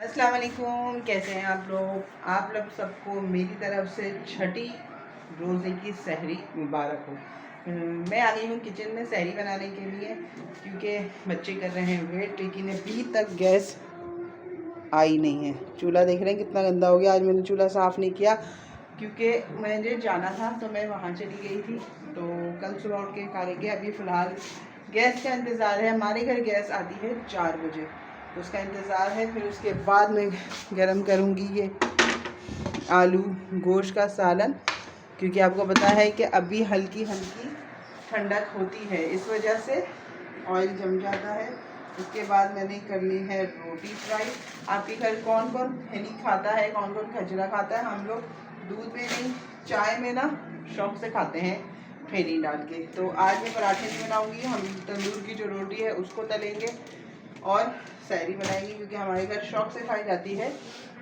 अस्सलाम वालेकुम, कैसे हैं आप लोग सबको मेरी तरफ से छठी रोज़े की सहरी मुबारक हो। मैं आ गई हूँ किचन में सहरी बनाने के लिए, क्योंकि बच्चे कर रहे हैं वेट, लेकिन अभी तक गैस आई नहीं है। चूल्हा देख रहे हैं कितना गंदा हो गया। आज मैंने चूल्हा साफ़ नहीं किया क्योंकि मुझे जाना था, तो मैं वहाँ चली गई थी। तो कल सुबह उठ के करेंगे। अभी फ़िलहाल गैस का इंतज़ार है। हमारे घर गैस आती है 4 बजे, उसका इंतज़ार है। फिर उसके बाद मैं गरम करूँगी ये आलू गोश्त का सालन, क्योंकि आपको पता है कि अभी हल्की हल्की ठंडक होती है, इस वजह से ऑयल जम जाता है। उसके बाद मैंने कर ली है रोटी फ्राई। आपके घर कौन कौन खैनी खाता है, कौन कौन खजरा खाता है? हम लोग दूध में नहीं, चाय में ना शौक से खाते हैं खैनी डाल के। तो आज मैं पराठे नहीं बनाऊँगी, हम तंदूर की जो रोटी है उसको तलेंगे और सहरी बनाएंगे, क्योंकि हमारे घर शौक से खाई जाती है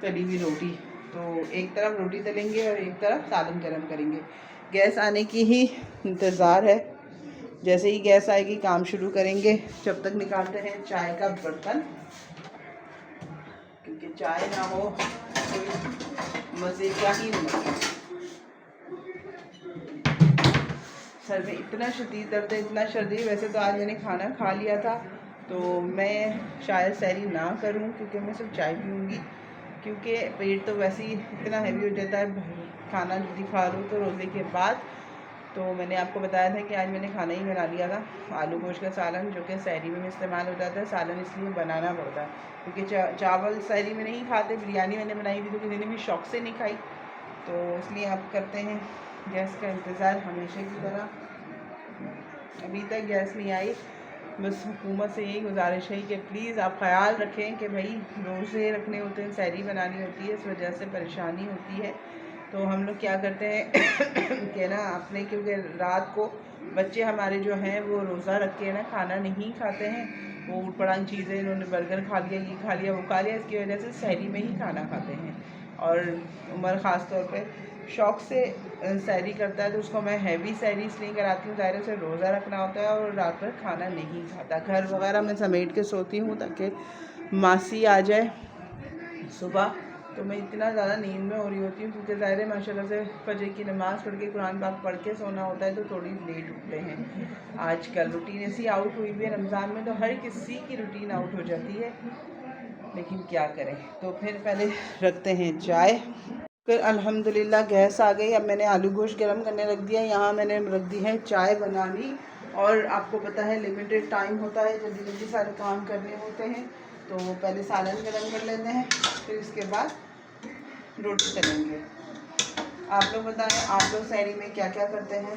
तली हुई रोटी। तो एक तरफ रोटी तलेंगे और एक तरफ सालन गरम करेंगे। गैस आने की ही इंतज़ार है, जैसे ही गैस आएगी काम शुरू करेंगे। जब तक निकालते हैं चाय का बर्तन, क्योंकि चाय ना हो तो मज़े क्या ही नहीं। सर में इतना शदीद दर्द है, इतना शदीद। वैसे तो आज मैंने खाना खा लिया था, तो मैं शायद सहरी ना करूं, क्योंकि मैं सिर्फ चाय पीऊँगी, क्योंकि पेट तो वैसे ही इतना हैवी हो जाता है खाना जल्दी खा लूँ तो रोज़े के बाद। तो मैंने आपको बताया था कि आज मैंने खाना ही बना लिया था, आलू गोश्त का सालन, जो कि सहरी में इस्तेमाल हो जाता है। सालन इसलिए बनाना पड़ता है क्योंकि चावल सहरी में नहीं खाते। बिरयानी मैंने बनाई थी तो किसी ने भी शौक से नहीं खाई, तो इसलिए आप करते हैं गैस का इंतज़ार हमेशा की तरह। अभी तक गैस नहीं आई। बस हुकूमत से यही गुजारिश है कि प्लीज़ आप ख्याल रखें कि भाई रोज़े रखने होते हैं, सहरी बनानी होती है, इस वजह से परेशानी होती है। तो हम लोग क्या करते हैं कि ना अपने, क्योंकि रात को बच्चे हमारे जो हैं वो रोज़ा रख के ना खाना नहीं खाते हैं। वो उठ पड़ांग चीज़ें, इन्होंने बर्गर खा लिया, ये खा लिया, वो खा लिया, इसकी वजह से सहरी में ही खाना खाते हैं। और उमर ख़ास तौर पे शौक़ से सहरी करता है, तो उसको मैं हैवी सहरी इसलिए कराती हूँ, ज़ाहिर से रोज़ा रखना होता है और रात भर खाना नहीं खाता। घर वगैरह मैं समेट के सोती हूँ ताकि मासी आ जाए सुबह, तो मैं इतना ज़्यादा नींद में हो रही होती हूँ, क्योंकि ज़ाहिर है माशाल्लाह से फजर की नमाज़ पढ़ के कुरान पाक पढ़ के सोना होता है, तो थोड़ी लेट उठते हैं। आजकल रूटीन ऐसी आउट हुई हुई है, रमज़ान में तो हर किसी की रूटीन आउट हो जाती है, लेकिन क्या करें। तो फिर पहले रखते हैं चाय। फिर अल्हम्दुलिल्लाह गैस आ गई। अब मैंने आलू गोश्त गरम करने रख दिया, यहाँ मैंने रख दी है चाय बनानी। और आपको पता है लिमिटेड टाइम होता है, जल्दी जल्दी सारे काम करने होते हैं। तो पहले सालन गरम कर लेते हैं, फिर इसके बाद रोटी तलेंगे। आप लोग बताएं, आप लोग सहरी में क्या क्या करते हैं?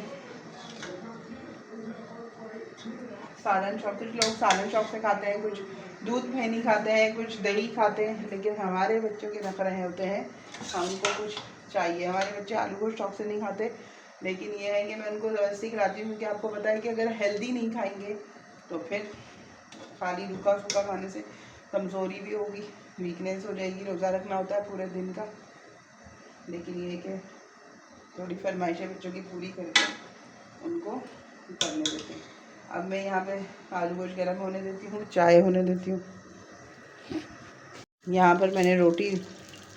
सालन शौक, कुछ लोग सालन शौक से खाते हैं, कुछ दूध खैनी खाते हैं, कुछ दही खाते हैं, लेकिन हमारे बच्चों के नखरे होते हैं, हमको कुछ चाहिए। हमारे बच्चे आलू गोश्त शौक से नहीं खाते, लेकिन ये है कि मैं उनको ज़बरदस्ती खिलाती हूँ, क्योंकि आपको पता है कि अगर हेल्दी नहीं खाएंगे तो फिर खाली रूखा सूखा खाने से कमज़ोरी भी होगी, वीकनेस हो जाएगी। रोज़ा रखना होता है पूरे दिन का, लेकिन ये कि थोड़ी फरमाइशें बच्चों की पूरी करके उनको करने देते हैं। अब मैं यहाँ पे आलू गोश्त गर्म होने देती हूँ, चाय होने देती हूँ। यहाँ पर मैंने रोटी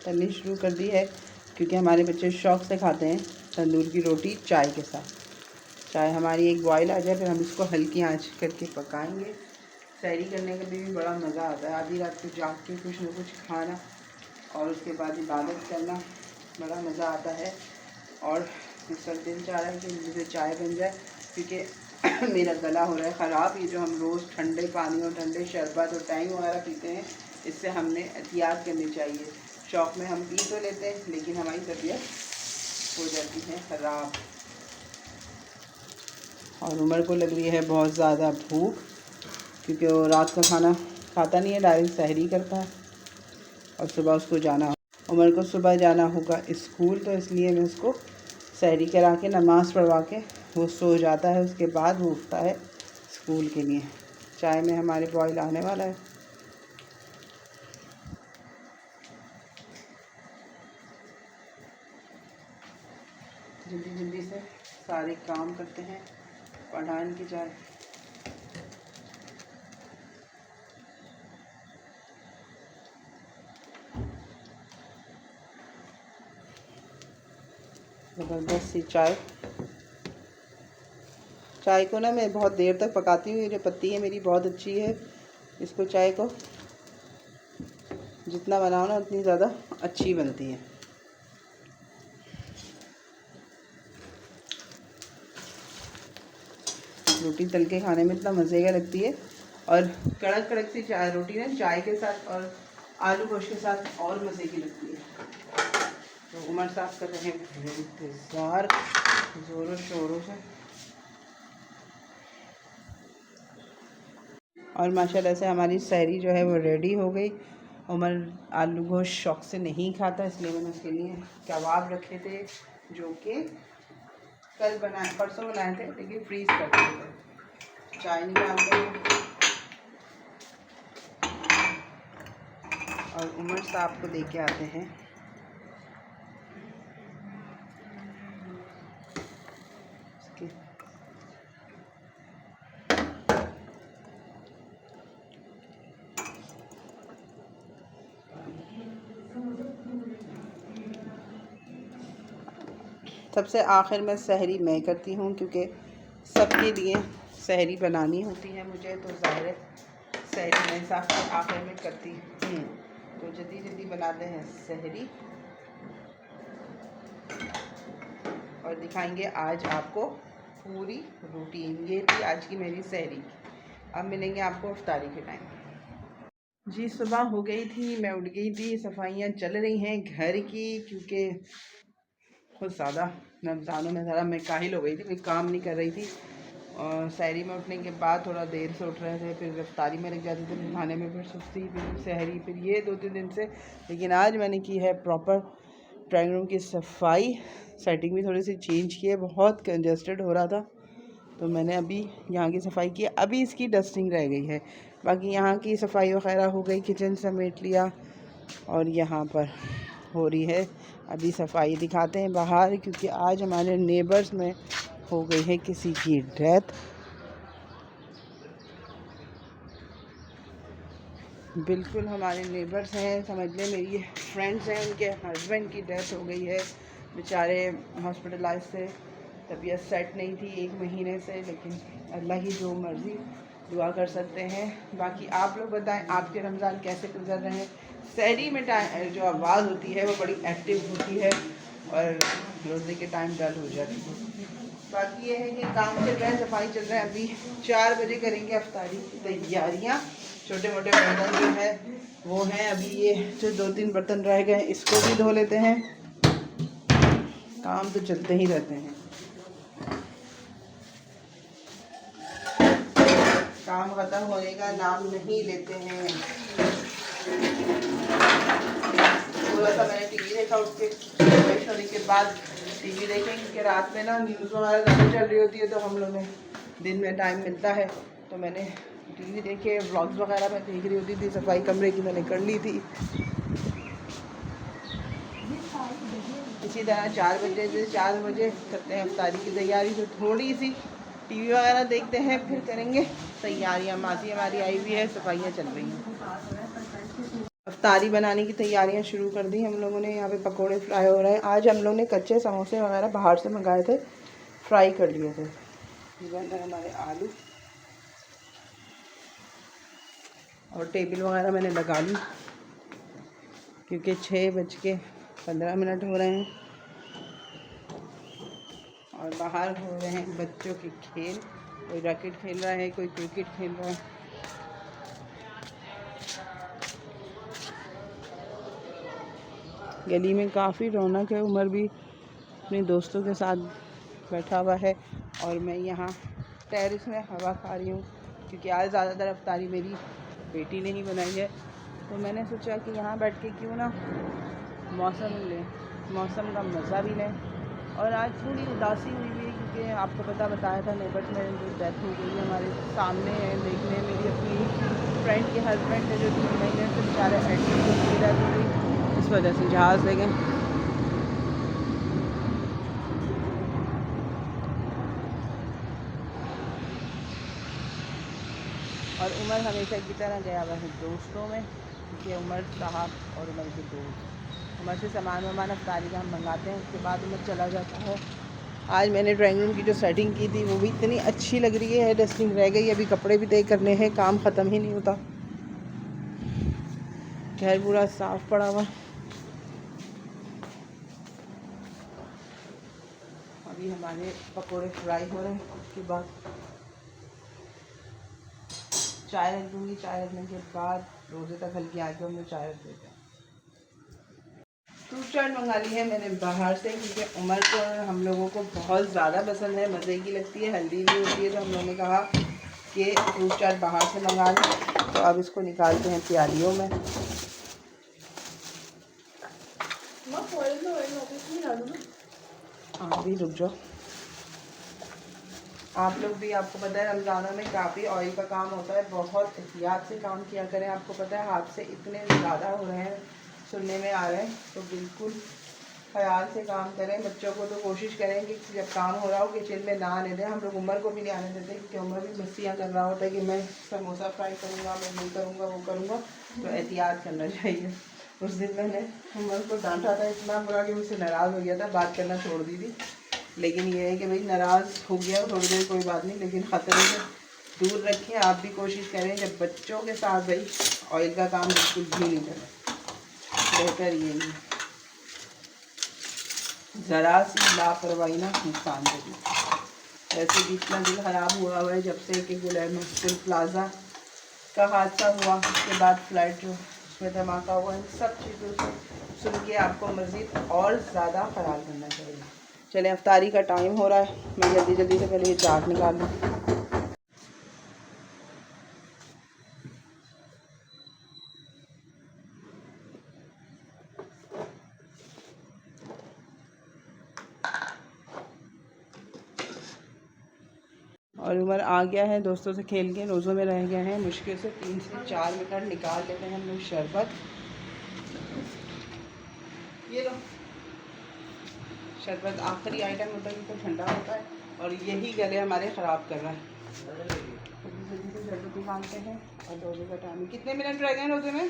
तलनी शुरू कर दी है, क्योंकि हमारे बच्चे शौक़ से खाते हैं तंदूर की रोटी चाय के साथ। चाय हमारी एक बॉयल आ जाए, फिर हम इसको हल्की आंच करके पकाएंगे। सहरी करने का भी बड़ा मज़ा आता है, आधी रात को जाग के कुछ न कुछ खाना और उसके बाद इबादत करना, बड़ा मज़ा आता है। और इस वक्त दिल चाह रहा है कि मुझे चाय बन जाए, क्योंकि मेरा गला हो रहा है ख़राब। ये जो हम रोज़ ठंडे पानी और ठंडे शरबत और टैंग वगैरह पीते हैं, इससे हमने एहतियात करनी चाहिए। शौक़ में हम पी तो लेते हैं, लेकिन हमारी तबीयत हो जाती है ख़राब। और उमर को लग रही है बहुत ज़्यादा भूख, क्योंकि वो रात का खाना खाता नहीं है, डायरेक्ट सहरी करता है। और सुबह उसको जाना, उमर को सुबह जाना होगा स्कूल, तो इसलिए मैं उसको सहरी करा के नमाज़ पढ़वा के वो सो जाता है। उसके बाद वो उठता है स्कूल के लिए। चाय में हमारे बॉयल आने वाला है। जल्दी जल्दी से सारे काम करते हैं, पढ़ान की जाए। ज़बरदस्त सी चाय। चाय को ना मैं बहुत देर तक पकाती हूँ। ये जो पत्ती है मेरी बहुत अच्छी है, इसको चाय को जितना बनाओ ना उतनी ज़्यादा अच्छी बनती है। रोटी तल के खाने में इतना मज़े का लगती है, और कड़क कड़क सी चाय रोटी ना चाय के साथ और आलू गोश्त के साथ और मज़े की लगती है। तो उमर साहब कर रहे हैं इंतज़ार ज़ोरों शोरों से, और माशाल्लाह से हमारी सहरी जो है वो रेडी हो गई। उमर आलू गोश्त शौक़ से नहीं खाता, इसलिए मैंने उसके लिए कबाब रखे थे जो कि परसों बनाए थे, लेकिन फ्रीज़ कर दिए थे। चाय निकालते हैं और उमर साहब को दे के आते हैं। सबसे आखिर में सहरी मैं करती हूँ, क्योंकि सबके लिए सहरी बनानी होती है मुझे, तो ज़ाहिर है सहरी मैं सबसे आखिर में करती हूँ। तो जल्दी जल्दी बनाते हैं सहरी और दिखाएंगे आज आपको पूरी रूटीन। ये थी आज की मेरी सहरी। अब मिलेंगे आपको इफ्तारी के टाइम। जी सुबह हो गई थी, मैं उठ गई थी, सफाइयाँ चल रही हैं घर की, क्योंकि खुद ज़्यादा रमज़ानों में ज़रा मैं काहिल हो गई थी, कोई काम नहीं कर रही थी। और सहरी में उठने के बाद थोड़ा देर से उठ रहे थे, फिर इफ्तारी में लग जाते थे, खाने में फिर सुस्ती, फिर सहरी, फिर ये 2-3 दिन से। लेकिन आज मैंने की है प्रॉपर ड्राइंग रूम की सफाई, सेटिंग भी थोड़ी सी चेंज की है, बहुत कंजस्टेड हो रहा था, तो मैंने अभी यहाँ की सफाई की। अभी इसकी डस्टिंग रह गई है, बाकी यहाँ की सफाई वगैरह हो गई, किचन समेट लिया, और यहाँ पर हो रही है अभी सफाई। दिखाते हैं बाहर, क्योंकि आज हमारे नेबर्स में हो गई है किसी की डेथ। बिल्कुल हमारे नेबर्स हैं, समझ लें मेरी फ्रेंड्स हैं, उनके हस्बैंड की डेथ हो गई है। बेचारे हॉस्पिटलाइज थे, तबीयत सेट नहीं थी 1 महीने से, लेकिन अल्लाह की जो मर्ज़ी, दुआ कर सकते हैं। बाकी आप लोग बताएं आपके रमज़ान कैसे गुजर रहे हैं। सहरी में जो आवाज़ होती है वो बड़ी एक्टिव होती है, और रोज़े के टाइम डल हो जाती है। बाकी ये है कि काम चल रहा है, सफाई चल रहा है। अभी 4 बजे करेंगे इफ्तारी की तैयारियाँ। छोटे मोटे बर्तन जो है वो हैं, अभी ये जो 2-3 बर्तन रह गए इसको भी धो लेते हैं। काम तो चलते ही रहते हैं, काम ख़त्म होने का नाम नहीं लेते हैं। थोड़ा सा मैंने टीवी देखा, उठ के फ्रेश होने के बाद टीवी देखें, क्योंकि रात में ना न्यूज़ वगैरह ज़्यादा चल रही होती है, तो हम लोगों दिन में टाइम मिलता है, तो मैंने टीवी देखे, व्लॉग्स वगैरह मैं देख रही होती थी। सफाई कमरे की मैंने कर ली थी। इसी तरह 4 बजे से 4 बजे करते हैं इफ्तारी की तैयारी, तो थोड़ी सी टीवी वगैरह देखते हैं, फिर करेंगे तैयारियाँ। मासी हमारी आई हुई है, सफाइयाँ चल रही हैं। इफ्तारी बनाने की तैयारियां शुरू कर दी हम लोगों ने। यहाँ पे पकोड़े फ्राई हो रहे हैं। आज हम लोगों ने कच्चे समोसे वगैरह बाहर से मंगाए थे, फ्राई कर लिए थे। ये हमारे आलू, और टेबल वगैरह मैंने लगा ली, क्योंकि 6:15 हो रहे हैं और बाहर हो रहे हैं बच्चों के खेल। कोई रैकेट खेल रहा है, कोई क्रिकेट खेल रहा है। गली में काफ़ी रौनक है। उमर भी अपने दोस्तों के साथ बैठा हुआ है, और मैं यहाँ टेरेस में हवा खा रही हूँ, क्योंकि आज ज़्यादातर इफ्तारी मेरी बेटी ने ही बनाई है, तो मैंने सोचा कि यहाँ बैठ के क्यों ना मौसम का मज़ा भी लें। और आज थोड़ी उदासी हुई है, क्योंकि आपको बताया था नेबर्स में जो डेथ हो गई हमारे सामने है देखने। मेरी अपनी फ्रेंड के हस्बैंड है जो 3 महीने से बेचारे एडमिट की डेथ हो गई, इस वजह से जहाज़ ले गए। और उमर हमेशा की तरह गया हुआ है दोस्तों में, क्योंकि उमर साहब और उमर के दोस्त उमर से सामान वामान अफ्तारी का हम मंगाते हैं, उसके बाद उमर चला जाता है। आज मैंने ड्राइंग रूम की जो सेटिंग की थी वो भी इतनी अच्छी लग रही है। डस्टिंग रह गई, अभी कपड़े भी तय करने हैं, काम ख़त्म ही नहीं होता। घर पूरा साफ़ पड़ा हुआ। अभी हमारे पकोड़े फ्राई हो रहे हैं, उसके बाद चाय रख दूँगी। चाय रखने के बाद रोज़े तक हल्की आँच पर हमने चाय रख देते हैं। फ्रूट चाट मंगा ली है मैंने बाहर से, क्योंकि उमर को और हम लोगों को बहुत ज़्यादा पसंद है, मज़े की लगती है, हेल्दी भी होती है। तो हम लोगों ने कहा कि फ्रूट चाट बाहर से मंगा लें। तो अब इसको निकालते हैं प्यालियों में। हाँ भी रुक जाओ। आप लोग भी, आपको पता है रमज़ानों में काफ़ी ऑयल का काम होता है, बहुत एहतियात से काम किया करें। आपको पता है हाथ से इतने ज़्यादा हो रहे हैं, सुनने में आ रहे हैं, तो बिल्कुल ख्याल से काम करें। बच्चों को तो कोशिश करें कि जब काम हो रहा हो किचन में ना आने दें। हम लोग उमर को भी नहीं आने देते, क्योंकि उमर भी मस्तियाँ कर रहा होता है कि मैं समोसा फ्राई करूँगा, मैं नहीं करूँगा, वो करूँगा। तो एहतियात करना चाहिए। उस दिन मैंने उमर को डांटा था इतना बुरा कि मुझसे नाराज़ हो गया था, बात करना छोड़ दी थी। लेकिन ये है कि भाई नाराज़ हो गया थोड़ी देर, कोई बात नहीं, लेकिन ख़तरे से दूर रखें। आप भी कोशिश करें जब बच्चों के साथ भाई ऑयल का काम बिल्कुल भी नहीं करें, बेहतर ये नहीं। ज़रा सी लापरवाही ना नुकसान देगी। वैसे भी इतना दिल ख़राब हुआ है जब से कि गुलैम मस्जिद प्लाज़ा का हादसा हुआ, उसके बाद फ्लाइट जो उसमें धमाका हुआ, इन सब चीज़ों से सुन के आपको मज़ीद और ज़्यादा ख़राब करना चाहिए। चलें, अफ्तारी का टाइम हो रहा है, मैं जल्दी जल्दी से पहले ये चाट निकाल लूँ। और उमर आ गया है दोस्तों से खेल के, रोज़ों में रह गए हैं, मुश्किल से 3 से 4 मिनट निकाल लेते हैं हम लोग शरबत। ये लो, शरबत आखिरी आइटम होता है, तो ठंडा होता है और यही गले हमारे ख़राब कर रहा है। जल्दी से शरबत निकालते हैं। और रोज़े का टाइम कितने मिनट रह गए रोज़े में?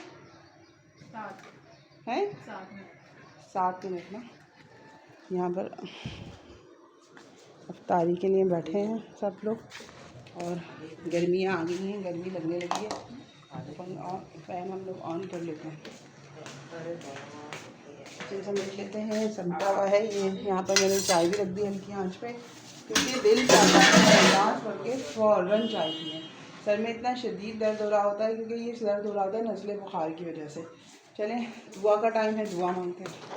7 हैं, 7 मिनट ना। यहाँ पर अफ्तारी के लिए बैठे हैं सब लोग, और गर्मियाँ आ गई हैं, गर्मी लगने लगी है। फ़ैन हम लोग ऑन कर लेते हैं, समेट लेते हैं। समटा हुआ है ये, यहाँ पर मैंने चाय भी रख दी हल्की आंच पे, क्योंकि दिल चाहता है उदास करके फ़ौरन चाय पिए। सर में इतना शदीद दर्द हो रहा होता है, क्योंकि ये दर्द हो रहा होता है नज़ले बुखार की वजह से। चलें, दुआ का टाइम है, दुआ मांगते हैं।